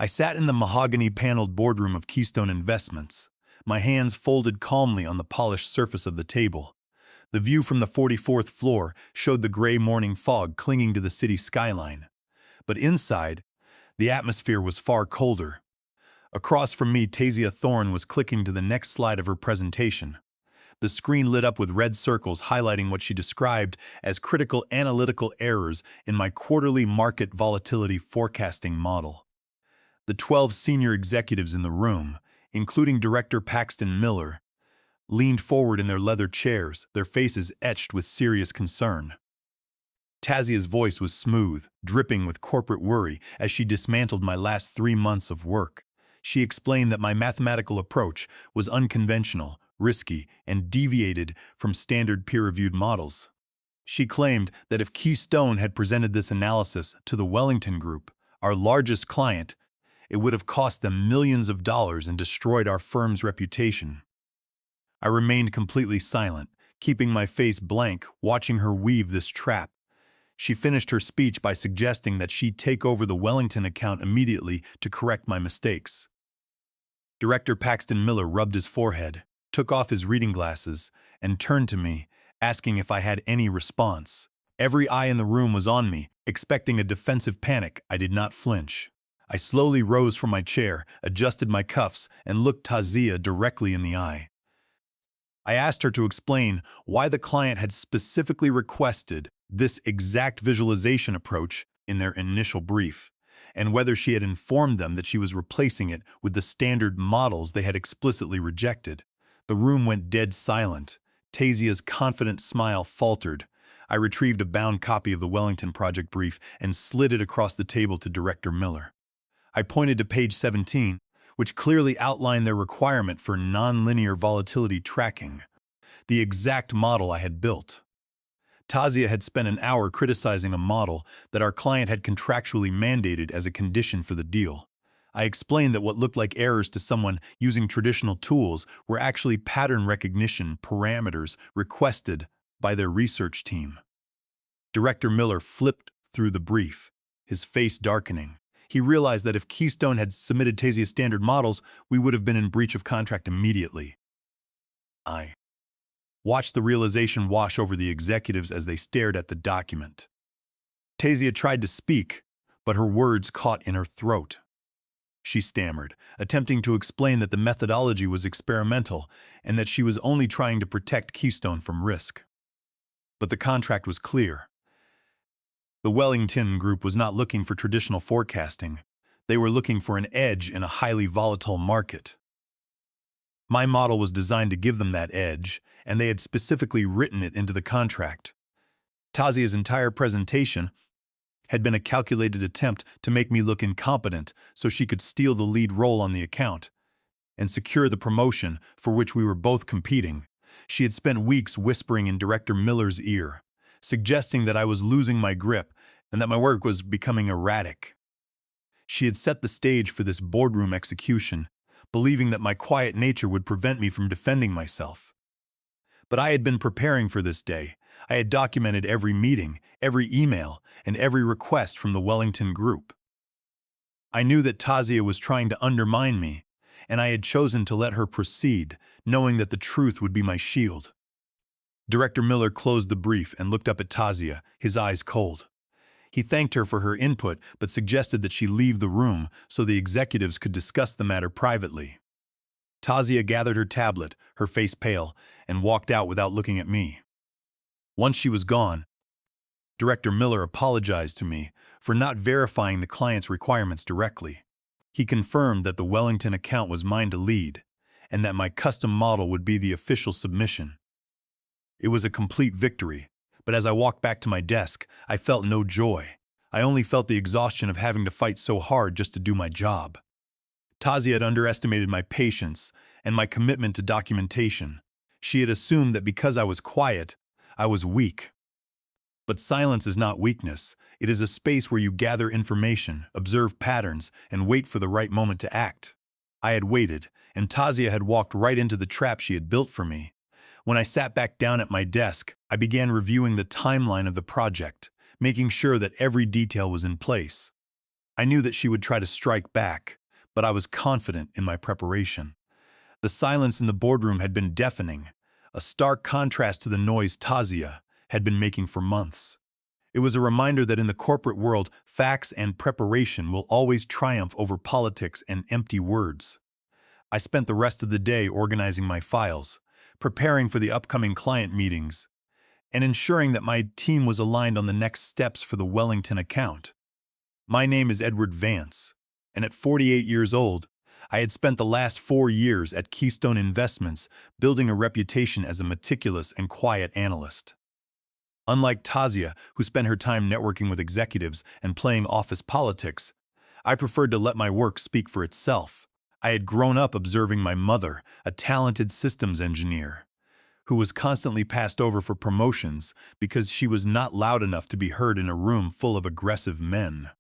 I sat in the mahogany-paneled boardroom of Keystone Investments, my hands folded calmly on the polished surface of the table. The view from the 44th floor showed the gray morning fog clinging to the city skyline. But inside, the atmosphere was far colder. Across from me, Tasia Thorne was clicking to the next slide of her presentation. The screen lit up with red circles highlighting what she described as critical analytical errors in my quarterly market volatility forecasting model. The 12 senior executives in the room, including Director Paxton Miller, leaned forward in their leather chairs, their faces etched with serious concern. Tasia's voice was smooth, dripping with corporate worry as she dismantled my last 3 months of work. She explained that my mathematical approach was unconventional, risky, and deviated from standard peer-reviewed models. She claimed that if Keystone had presented this analysis to the Wellington Group, our largest client, it would have cost them millions of dollars and destroyed our firm's reputation. I remained completely silent, keeping my face blank, watching her weave this trap. She finished her speech by suggesting that she'd take over the Wellington account immediately to correct my mistakes. Director Paxton Miller rubbed his forehead, took off his reading glasses, and turned to me, asking if I had any response. Every eye in the room was on me, expecting a defensive panic. I did not flinch. I slowly rose from my chair, adjusted my cuffs, and looked Tasia directly in the eye. I asked her to explain why the client had specifically requested this exact visualization approach in their initial brief, and whether she had informed them that she was replacing it with the standard models they had explicitly rejected. The room went dead silent. Tasia's confident smile faltered. I retrieved a bound copy of the Wellington project brief and slid it across the table to Director Miller. I pointed to page 17, which clearly outlined their requirement for nonlinear volatility tracking, the exact model I had built. Tasia had spent an hour criticizing a model that our client had contractually mandated as a condition for the deal. I explained that what looked like errors to someone using traditional tools were actually pattern recognition parameters requested by their research team. Director Miller flipped through the brief, his face darkening. He realized that if Keystone had submitted Tasia's standard models, we would have been in breach of contract immediately. I watched the realization wash over the executives as they stared at the document. Tasia tried to speak, but her words caught in her throat. She stammered, attempting to explain that the methodology was experimental and that she was only trying to protect Keystone from risk. But the contract was clear. The Wellington Group was not looking for traditional forecasting. They were looking for an edge in a highly volatile market. My model was designed to give them that edge, and they had specifically written it into the contract. Tasia's entire presentation had been a calculated attempt to make me look incompetent so she could steal the lead role on the account and secure the promotion for which we were both competing. She had spent weeks whispering in Director Miller's ear, suggesting that I was losing my grip and that my work was becoming erratic. She had set the stage for this boardroom execution, believing that my quiet nature would prevent me from defending myself. But I had been preparing for this day. I had documented every meeting, every email, and every request from the Wellington Group. I knew that Tasia was trying to undermine me, and I had chosen to let her proceed, knowing that the truth would be my shield. Director Miller closed the brief and looked up at Tasia, his eyes cold. He thanked her for her input, but suggested that she leave the room so the executives could discuss the matter privately. Tasia gathered her tablet, her face pale, and walked out without looking at me. Once she was gone, Director Miller apologized to me for not verifying the client's requirements directly. He confirmed that the Wellington account was mine to lead, and that my custom model would be the official submission. It was a complete victory, but as I walked back to my desk, I felt no joy. I only felt the exhaustion of having to fight so hard just to do my job. Tasia had underestimated my patience and my commitment to documentation. She had assumed that because I was quiet, I was weak. But silence is not weakness. It is a space where you gather information, observe patterns, and wait for the right moment to act. I had waited, and Tasia had walked right into the trap she had built for me. When I sat back down at my desk, I began reviewing the timeline of the project, making sure that every detail was in place. I knew that she would try to strike back, but I was confident in my preparation. The silence in the boardroom had been deafening, a stark contrast to the noise Tazia had been making for months. It was a reminder that in the corporate world, facts and preparation will always triumph over politics and empty words. I spent the rest of the day organizing my files, preparing for the upcoming client meetings, and ensuring that my team was aligned on the next steps for the Wellington account. My name is Edward Vance, and at 48 years old, I had spent the last 4 years at Keystone Investments building a reputation as a meticulous and quiet analyst. Unlike Tazia, who spent her time networking with executives and playing office politics, I preferred to let my work speak for itself. I had grown up observing my mother, a talented systems engineer, who was constantly passed over for promotions because she was not loud enough to be heard in a room full of aggressive men.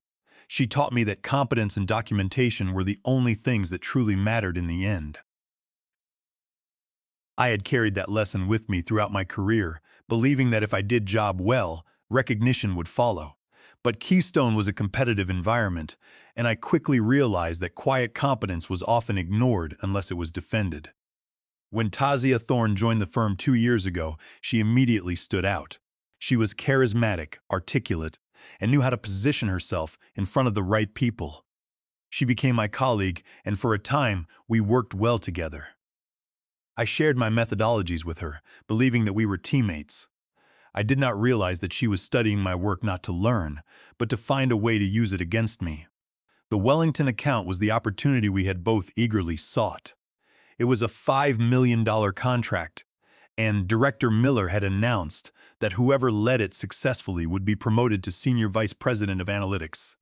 She taught me that competence and documentation were the only things that truly mattered in the end. I had carried that lesson with me throughout my career, believing that if I did job well, recognition would follow. But Keystone was a competitive environment, and I quickly realized that quiet competence was often ignored unless it was defended. When Tazia Thorne joined the firm 2 years ago, she immediately stood out. She was charismatic, articulate, and knew how to position herself in front of the right people. She became my colleague, and for a time, we worked well together. I shared my methodologies with her, believing that we were teammates. I did not realize that she was studying my work not to learn, but to find a way to use it against me. The Wellington account was the opportunity we had both eagerly sought. It was a $5 million contract, and Director Miller had announced that whoever led it successfully would be promoted to Senior Vice President of Analytics.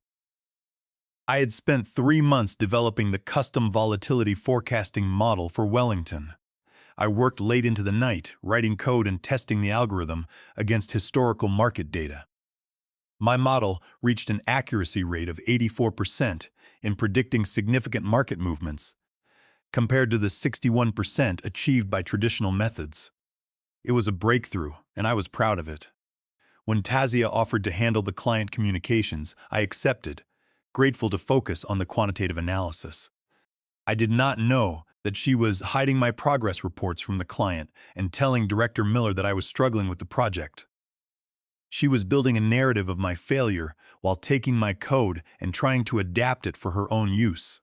I had spent 3 months developing the custom volatility forecasting model for Wellington. I worked late into the night, writing code and testing the algorithm against historical market data. My model reached an accuracy rate of 84% in predicting significant market movements, compared to the 61% achieved by traditional methods. It was a breakthrough, and I was proud of it. When Tazia offered to handle the client communications, I accepted, grateful to focus on the quantitative analysis. I did not know that she was hiding my progress reports from the client and telling Director Miller that I was struggling with the project. She was building a narrative of my failure while taking my code and trying to adapt it for her own use.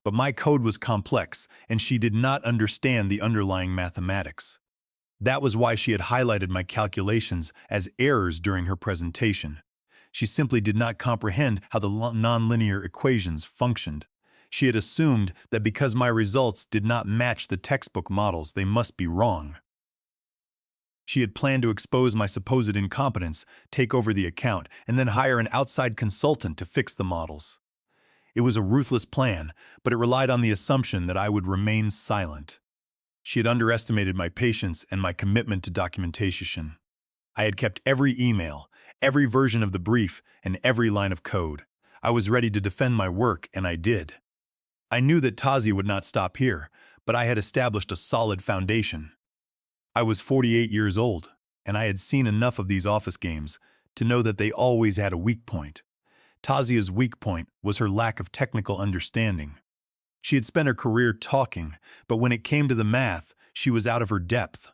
But my code was complex, and she did not understand the underlying mathematics. That was why she had highlighted my calculations as errors during her presentation. She simply did not comprehend how the nonlinear equations functioned. She had assumed that because my results did not match the textbook models, they must be wrong. She had planned to expose my supposed incompetence, take over the account, and then hire an outside consultant to fix the models. It was a ruthless plan, but it relied on the assumption that I would remain silent. She had underestimated my patience and my commitment to documentation. I had kept every email, every version of the brief, and every line of code. I was ready to defend my work, and I did. I knew that Tazia would not stop here, but I had established a solid foundation. I was 48 years old, and I had seen enough of these office games to know that they always had a weak point. Tazia's weak point was her lack of technical understanding. She had spent her career talking, but when it came to the math, she was out of her depth.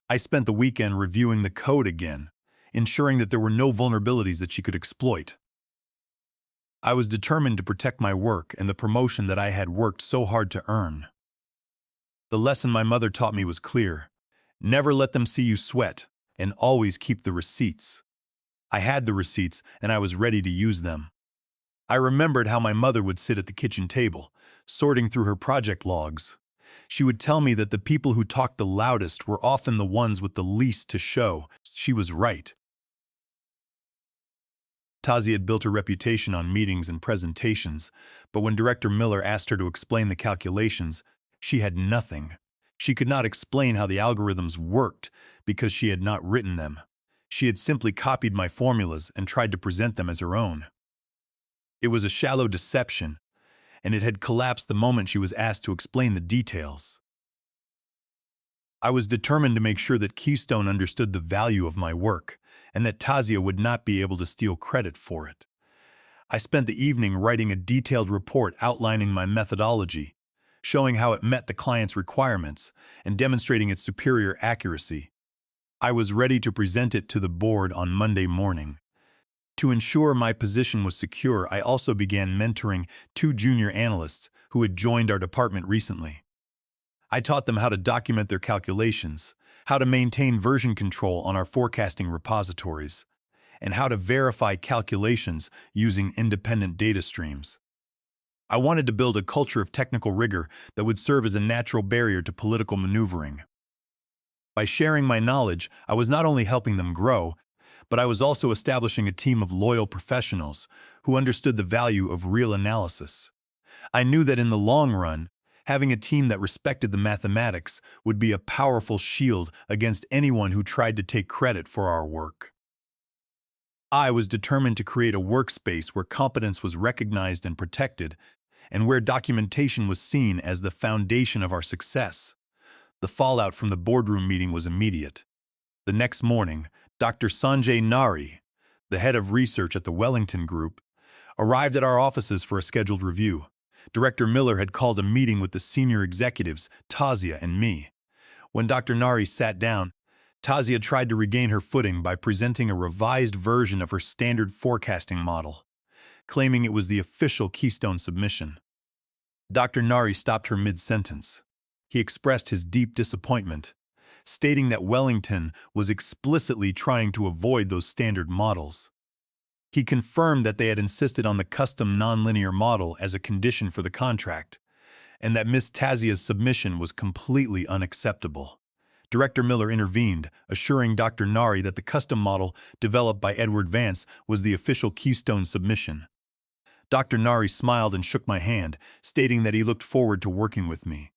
I spent the weekend reviewing the code again, ensuring that there were no vulnerabilities that she could exploit. I was determined to protect my work and the promotion that I had worked so hard to earn. The lesson my mother taught me was clear. Never let them see you sweat, and always keep the receipts. I had the receipts, and I was ready to use them. I remembered how my mother would sit at the kitchen table, sorting through her project logs. She would tell me that the people who talked the loudest were often the ones with the least to show. She was right. Tazia had built her reputation on meetings and presentations, but when Director Miller asked her to explain the calculations, she had nothing. She could not explain how the algorithms worked because she had not written them. She had simply copied my formulas and tried to present them as her own. It was a shallow deception, and it had collapsed the moment she was asked to explain the details. I was determined to make sure that Keystone understood the value of my work, and that Tazia would not be able to steal credit for it. I spent the evening writing a detailed report outlining my methodology, showing how it met the client's requirements, and demonstrating its superior accuracy. I was ready to present it to the board on Monday morning. To ensure my position was secure, I also began mentoring two junior analysts who had joined our department recently. I taught them how to document their calculations, how to maintain version control on our forecasting repositories, and how to verify calculations using independent data streams. I wanted to build a culture of technical rigor that would serve as a natural barrier to political maneuvering. By sharing my knowledge, I was not only helping them grow, but I was also establishing a team of loyal professionals who understood the value of real analysis. I knew that in the long run, having a team that respected the mathematics would be a powerful shield against anyone who tried to take credit for our work. I was determined to create a workspace where competence was recognized and protected, and where documentation was seen as the foundation of our success. The fallout from the boardroom meeting was immediate. The next morning, Dr. Sanjay Nari, the head of research at the Wellington Group, arrived at our offices for a scheduled review. Director Miller had called a meeting with the senior executives, Tazia and me. When Dr. Nari sat down, Tazia tried to regain her footing by presenting a revised version of her standard forecasting model, claiming it was the official Keystone submission. Dr. Nari stopped her mid-sentence. He expressed his deep disappointment, stating that Wellington was explicitly trying to avoid those standard models. He confirmed that they had insisted on the custom nonlinear model as a condition for the contract, and that Ms. Tazia's submission was completely unacceptable. Director Miller intervened, assuring Dr. Nari that the custom model developed by Edward Vance was the official Keystone submission. Dr. Nari smiled and shook my hand, stating that he looked forward to working with me.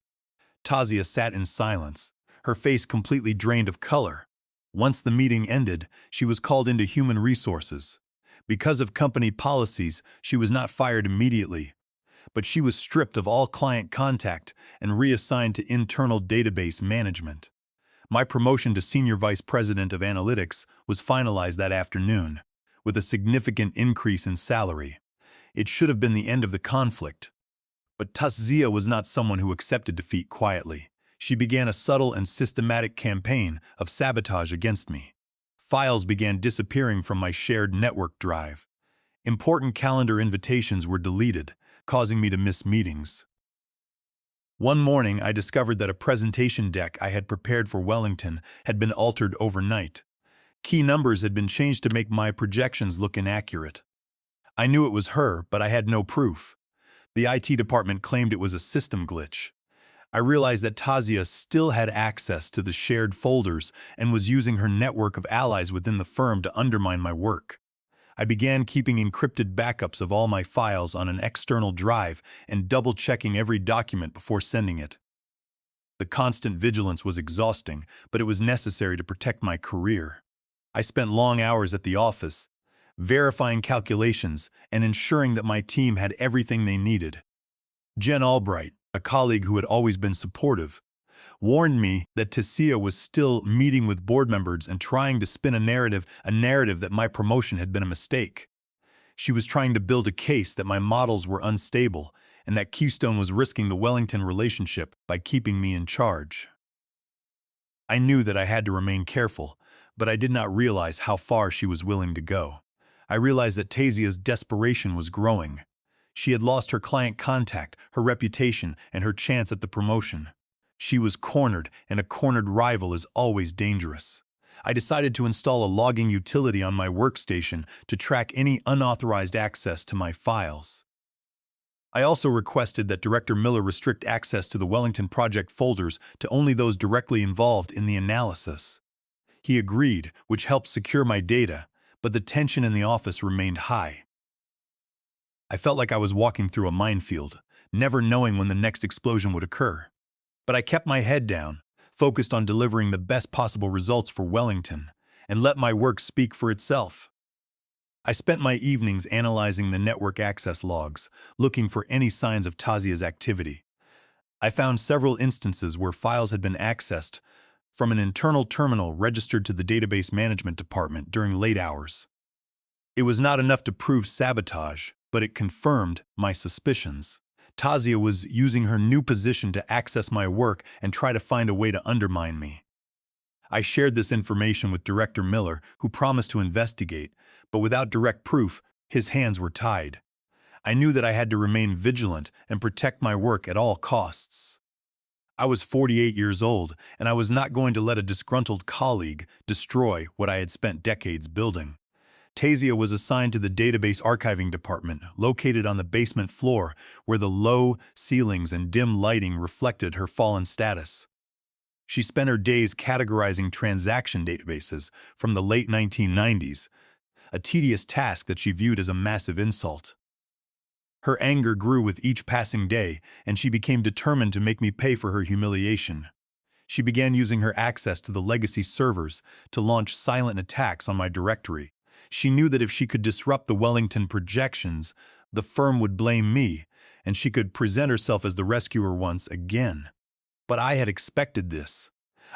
Tazia sat in silence, her face completely drained of color. Once the meeting ended, she was called into human resources. Because of company policies, she was not fired immediately, but she was stripped of all client contact and reassigned to internal database management. My promotion to Senior Vice President of Analytics was finalized that afternoon, with a significant increase in salary. It should have been the end of the conflict. But Tazia was not someone who accepted defeat quietly. She began a subtle and systematic campaign of sabotage against me. Files began disappearing from my shared network drive. Important calendar invitations were deleted, causing me to miss meetings. One morning, I discovered that a presentation deck I had prepared for Wellington had been altered overnight. Key numbers had been changed to make my projections look inaccurate. I knew it was her, but I had no proof. The IT department claimed it was a system glitch. I realized that Tazia still had access to the shared folders and was using her network of allies within the firm to undermine my work. I began keeping encrypted backups of all my files on an external drive and double-checking every document before sending it. The constant vigilance was exhausting, but it was necessary to protect my career. I spent long hours at the office, verifying calculations and ensuring that my team had everything they needed. Jen Albright, a colleague who had always been supportive, warned me that Tazia was still meeting with board members and trying to spin a narrative that my promotion had been a mistake. She was trying to build a case that my models were unstable and that Keystone was risking the Wellington relationship by keeping me in charge. I knew that I had to remain careful, but I did not realize how far she was willing to go. I realized that Tazia's desperation was growing. She had lost her client contact, her reputation, and her chance at the promotion. She was cornered, and a cornered rival is always dangerous. I decided to install a logging utility on my workstation to track any unauthorized access to my files. I also requested that Director Miller restrict access to the Wellington project folders to only those directly involved in the analysis. He agreed, which helped secure my data, but the tension in the office remained high. I felt like I was walking through a minefield, never knowing when the next explosion would occur. But I kept my head down, focused on delivering the best possible results for Wellington, and let my work speak for itself. I spent my evenings analyzing the network access logs, looking for any signs of Tazia's activity. I found several instances where files had been accessed from an internal terminal registered to the database management department during late hours. It was not enough to prove sabotage, but it confirmed my suspicions. Tazia was using her new position to access my work and try to find a way to undermine me. I shared this information with Director Miller, who promised to investigate, but without direct proof, his hands were tied. I knew that I had to remain vigilant and protect my work at all costs. I was 48 years old, and I was not going to let a disgruntled colleague destroy what I had spent decades building. Tazia was assigned to the database archiving department, located on the basement floor, where the low ceilings and dim lighting reflected her fallen status. She spent her days categorizing transaction databases from the late 1990s, a tedious task that she viewed as a massive insult. Her anger grew with each passing day, and she became determined to make me pay for her humiliation. She began using her access to the legacy servers to launch silent attacks on my directory. She knew that if she could disrupt the Wellington projections, the firm would blame me, and she could present herself as the rescuer once again. But I had expected this.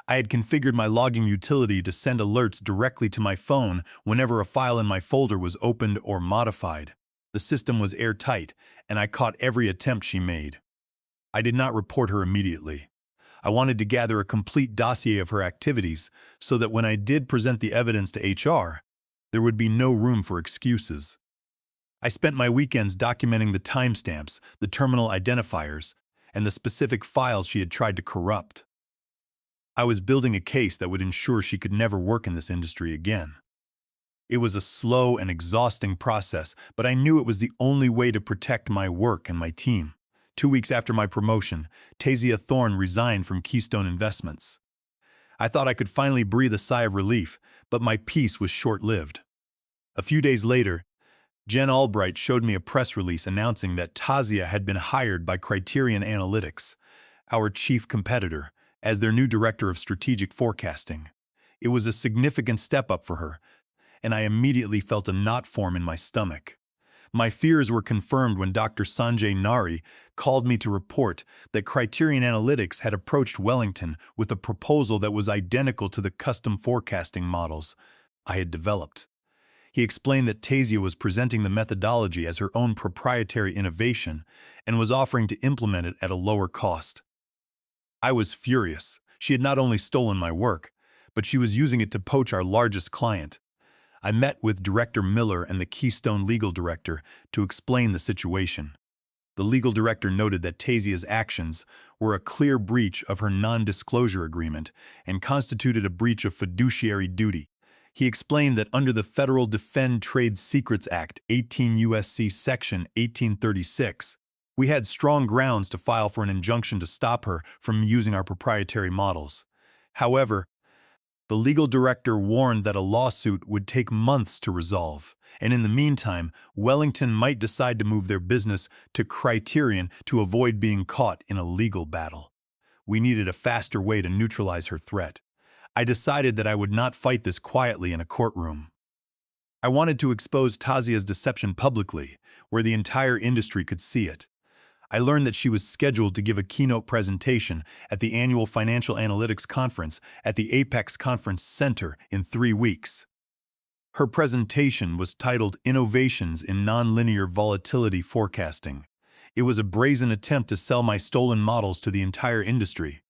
I had configured my logging utility to send alerts directly to my phone whenever a file in my folder was opened or modified. The system was airtight, and I caught every attempt she made. I did not report her immediately. I wanted to gather a complete dossier of her activities so that when I did present the evidence to HR, there would be no room for excuses. I spent my weekends documenting the timestamps, the terminal identifiers, and the specific files she had tried to corrupt. I was building a case that would ensure she could never work in this industry again. It was a slow and exhausting process, but I knew it was the only way to protect my work and my team. 2 weeks after my promotion, Tazia Thorne resigned from Keystone Investments. I thought I could finally breathe a sigh of relief, but my peace was short-lived. A few days later, Jen Albright showed me a press release announcing that Tazia had been hired by Criterion Analytics, our chief competitor, as their new director of strategic forecasting. It was a significant step up for her, and I immediately felt a knot form in my stomach. My fears were confirmed when Dr. Sanjay Nari called me to report that Criterion Analytics had approached Wellington with a proposal that was identical to the custom forecasting models I had developed. He explained that Tazia was presenting the methodology as her own proprietary innovation and was offering to implement it at a lower cost. I was furious. She had not only stolen my work, but she was using it to poach our largest client. I met with Director Miller and the Keystone legal director to explain the situation. The legal director noted that Tazia's actions were a clear breach of her non-disclosure agreement and constituted a breach of fiduciary duty. He explained that under the Federal Defend Trade Secrets Act, 18 U.S.C. Section 1836, we had strong grounds to file for an injunction to stop her from using our proprietary models. However, the legal director warned that a lawsuit would take months to resolve, and in the meantime, Wellington might decide to move their business to Criterion to avoid being caught in a legal battle. We needed a faster way to neutralize her threat. I decided that I would not fight this quietly in a courtroom. I wanted to expose Tazia's deception publicly, where the entire industry could see it. I learned that she was scheduled to give a keynote presentation at the annual Financial Analytics Conference at the Apex Conference Center in 3 weeks. Her presentation was titled Innovations in Nonlinear Volatility Forecasting. It was a brazen attempt to sell my stolen models to the entire industry.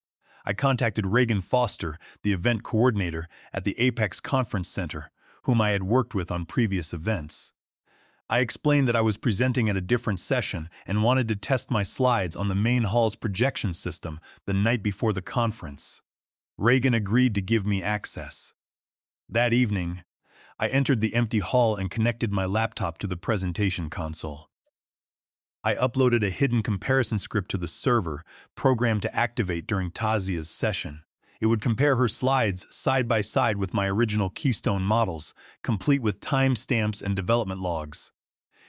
I contacted Reagan Foster, the event coordinator at the Apex Conference Center, whom I had worked with on previous events. I explained that I was presenting at a different session and wanted to test my slides on the main hall's projection system the night before the conference. Reagan agreed to give me access. That evening, I entered the empty hall and connected my laptop to the presentation console. I uploaded a hidden comparison script to the server, programmed to activate during Tazia's session. It would compare her slides side by side with my original Keystone models, complete with timestamps and development logs.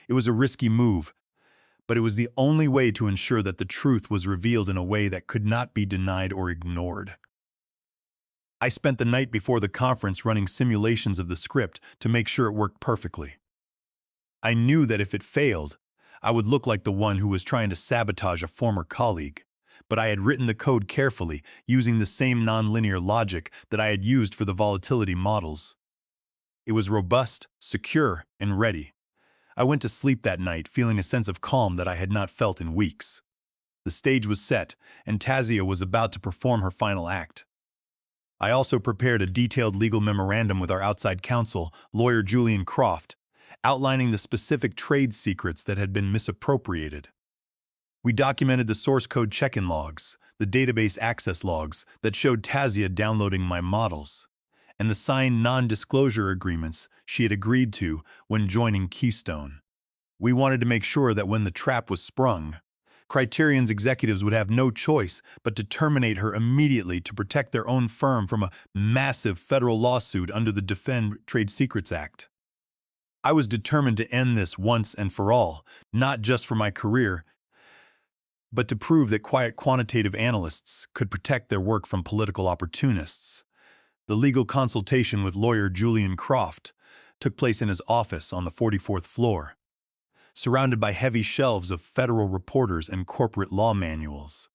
It was a risky move, but it was the only way to ensure that the truth was revealed in a way that could not be denied or ignored. I spent the night before the conference running simulations of the script to make sure it worked perfectly. I knew that if it failed, I would look like the one who was trying to sabotage a former colleague, but I had written the code carefully, using the same nonlinear logic that I had used for the volatility models. It was robust, secure, and ready. I went to sleep that night feeling a sense of calm that I had not felt in weeks. The stage was set, and Tazia was about to perform her final act. I also prepared a detailed legal memorandum with our outside counsel, lawyer Julian Croft, outlining the specific trade secrets that had been misappropriated. We documented the source code check-in logs, the database access logs that showed Tazia downloading my models, and the signed non-disclosure agreements she had agreed to when joining Keystone. We wanted to make sure that when the trap was sprung, Criterion's executives would have no choice but to terminate her immediately to protect their own firm from a massive federal lawsuit under the Defend Trade Secrets Act. I was determined to end this once and for all, not just for my career, but to prove that quiet quantitative analysts could protect their work from political opportunists. The legal consultation with lawyer Julian Croft took place in his office on the 44th floor, surrounded by heavy shelves of federal reporters and corporate law manuals.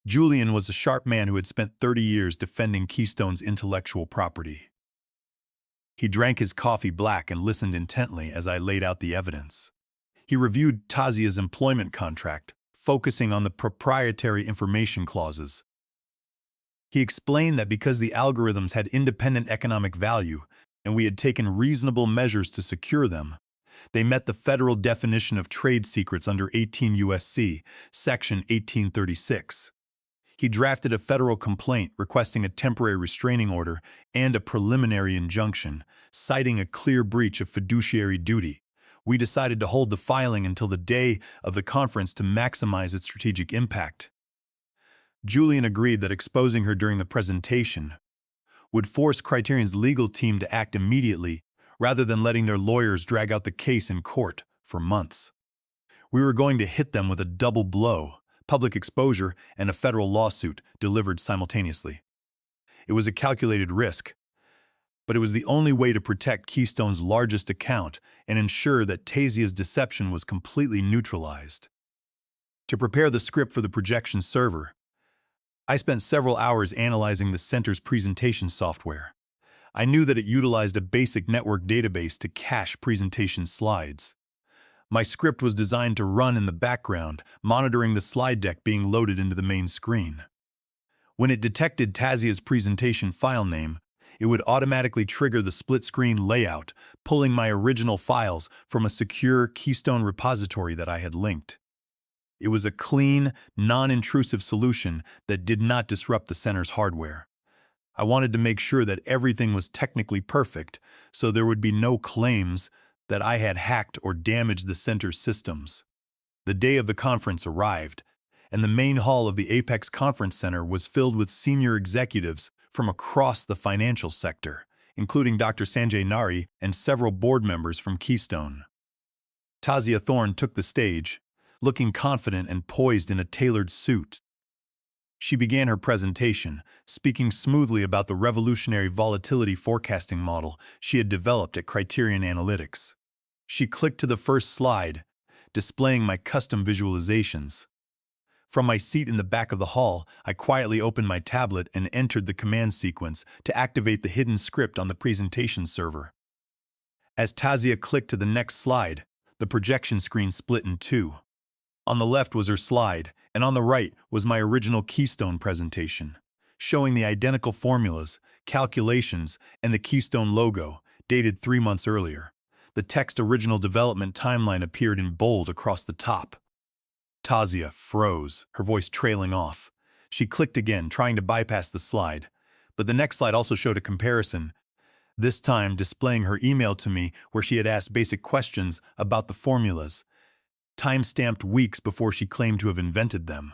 Julian was a sharp man who had spent 30 years defending Keystone's intellectual property. He drank his coffee black and listened intently as I laid out the evidence. He reviewed Tazia's employment contract, focusing on the proprietary information clauses. He explained that because the algorithms had independent economic value and we had taken reasonable measures to secure them, they met the federal definition of trade secrets under 18 U.S.C. Section 1836. He drafted a federal complaint requesting a temporary restraining order and a preliminary injunction, citing a clear breach of fiduciary duty. We decided to hold the filing until the day of the conference to maximize its strategic impact. Julian agreed that exposing her during the presentation would force Criterion's legal team to act immediately rather than letting their lawyers drag out the case in court for months. We were going to hit them with a double blow, public exposure and a federal lawsuit delivered simultaneously. It was a calculated risk, but it was the only way to protect Keystone's largest account and ensure that Tazia's deception was completely neutralized. To prepare the script for the projection server, I spent several hours analyzing the center's presentation software. I knew that it utilized a basic network database to cache presentation slides. My script was designed to run in the background, monitoring the slide deck being loaded into the main screen. When it detected Tazia's presentation file name, it would automatically trigger the split-screen layout, pulling my original files from a secure Keystone repository that I had linked. It was a clean, non-intrusive solution that did not disrupt the center's hardware. I wanted to make sure that everything was technically perfect, so there would be no claims that I had hacked or damaged the center's systems. The day of the conference arrived, and the main hall of the Apex Conference Center was filled with senior executives from across the financial sector, including Dr. Sanjay Nari and several board members from Keystone. Tazia Thorne took the stage, looking confident and poised in a tailored suit. She began her presentation, speaking smoothly about the revolutionary volatility forecasting model she had developed at Criterion Analytics. She clicked to the first slide, displaying my custom visualizations. From my seat in the back of the hall, I quietly opened my tablet and entered the command sequence to activate the hidden script on the presentation server. As Tazia clicked to the next slide, the projection screen split in two. On the left was her slide, and on the right was my original Keystone presentation, showing the identical formulas, calculations, and the Keystone logo, dated 3 months earlier. The text original development timeline appeared in bold across the top. Tazia froze, her voice trailing off. She clicked again, trying to bypass the slide, but the next slide also showed a comparison, this time displaying her email to me where she had asked basic questions about the formulas, time-stamped weeks before she claimed to have invented them.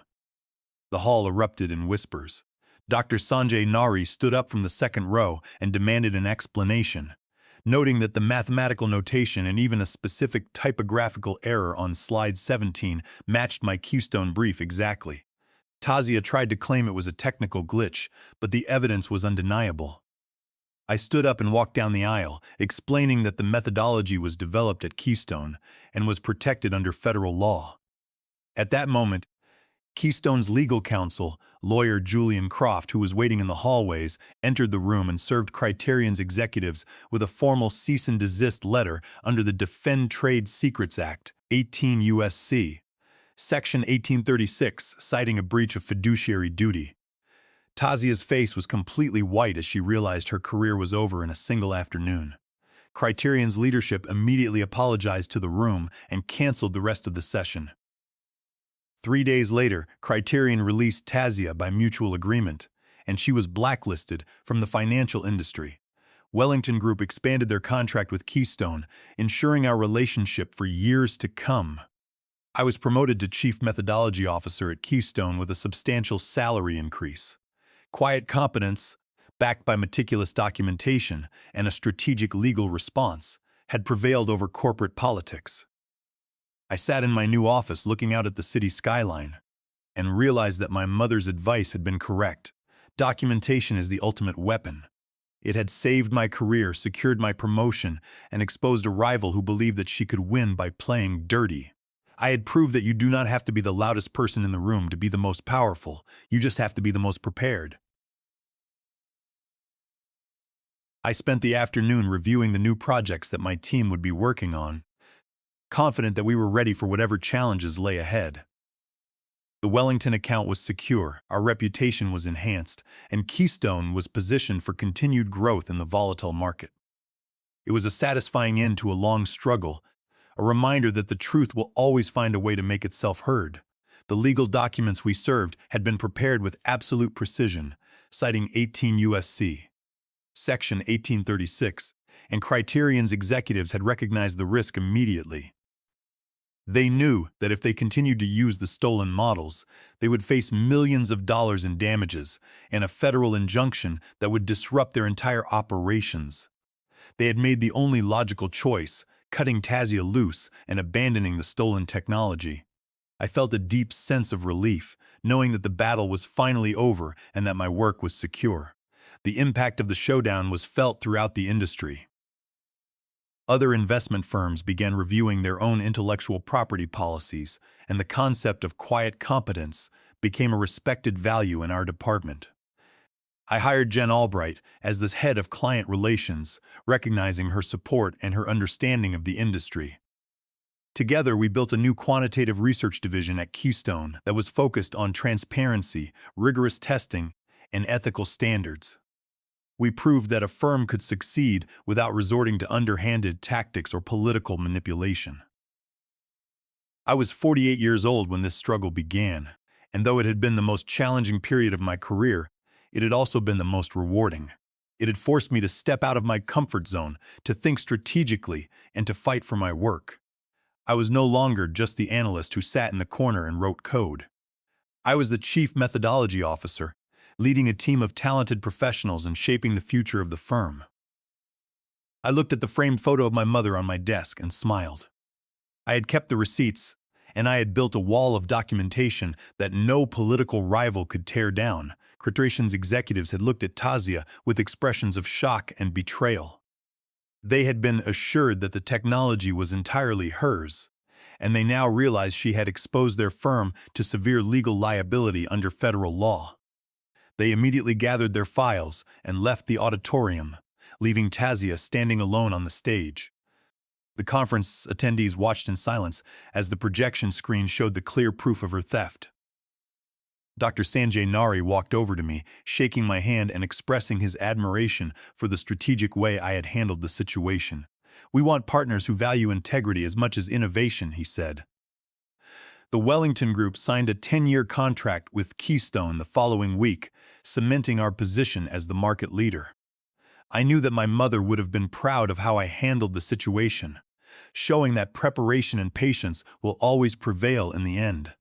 The hall erupted in whispers. Dr. Sanjay Nari stood up from the second row and demanded an explanation, noting that the mathematical notation and even a specific typographical error on slide 17 matched my Keystone brief exactly. Tazia tried to claim it was a technical glitch, but the evidence was undeniable. I stood up and walked down the aisle, explaining that the methodology was developed at Keystone and was protected under federal law. At that moment, Keystone's legal counsel, lawyer Julian Croft, who was waiting in the hallways, entered the room and served Criterion's executives with a formal cease and desist letter under the Defend Trade Secrets Act, 18 U.S.C. Section 1836, citing a breach of fiduciary duty. Tazia's face was completely white as she realized her career was over in a single afternoon. Criterion's leadership immediately apologized to the room and canceled the rest of the session. 3 days later, Criterion released Tazia by mutual agreement, and she was blacklisted from the financial industry. Wellington Group expanded their contract with Keystone, ensuring our relationship for years to come. I was promoted to Chief Methodology Officer at Keystone with a substantial salary increase. Quiet competence, backed by meticulous documentation and a strategic legal response, had prevailed over corporate politics. I sat in my new office looking out at the city skyline and realized that my mother's advice had been correct. Documentation is the ultimate weapon. It had saved my career, secured my promotion, and exposed a rival who believed that she could win by playing dirty. I had proved that you do not have to be the loudest person in the room to be the most powerful. You just have to be the most prepared. I spent the afternoon reviewing the new projects that my team would be working on, confident that we were ready for whatever challenges lay ahead. The Wellington account was secure, our reputation was enhanced, and Keystone was positioned for continued growth in the volatile market. It was a satisfying end to a long struggle, a reminder that the truth will always find a way to make itself heard. The legal documents we served had been prepared with absolute precision, citing 18 U.S.C. Section 1836, and Criterion's executives had recognized the risk immediately. They knew that if they continued to use the stolen models, they would face millions of dollars in damages and a federal injunction that would disrupt their entire operations. They had made the only logical choice, cutting Tazia loose and abandoning the stolen technology. I felt a deep sense of relief, knowing that the battle was finally over and that my work was secure. The impact of the showdown was felt throughout the industry. Other investment firms began reviewing their own intellectual property policies, and the concept of quiet competence became a respected value in our department. I hired Jen Albright as the head of client relations, recognizing her support and her understanding of the industry. Together, we built a new quantitative research division at Keystone that was focused on transparency, rigorous testing, and ethical standards. We proved that a firm could succeed without resorting to underhanded tactics or political manipulation. I was 48 years old when this struggle began, and though it had been the most challenging period of my career, it had also been the most rewarding. It had forced me to step out of my comfort zone, to think strategically, and to fight for my work. I was no longer just the analyst who sat in the corner and wrote code. I was the Chief Methodology Officer, leading a team of talented professionals and shaping the future of the firm. I looked at the framed photo of my mother on my desk and smiled. I had kept the receipts, and I had built a wall of documentation that no political rival could tear down. Criterion executives had looked at Tazia with expressions of shock and betrayal. They had been assured that the technology was entirely hers, and they now realized she had exposed their firm to severe legal liability under federal law. They immediately gathered their files and left the auditorium, leaving Tazia standing alone on the stage. The conference attendees watched in silence as the projection screen showed the clear proof of her theft. Dr. Sanjay Nari walked over to me, shaking my hand and expressing his admiration for the strategic way I had handled the situation. "We want partners who value integrity as much as innovation," he said. The Wellington Group signed a 10-year contract with Keystone the following week, cementing our position as the market leader. I knew that my mother would have been proud of how I handled the situation, showing that preparation and patience will always prevail in the end.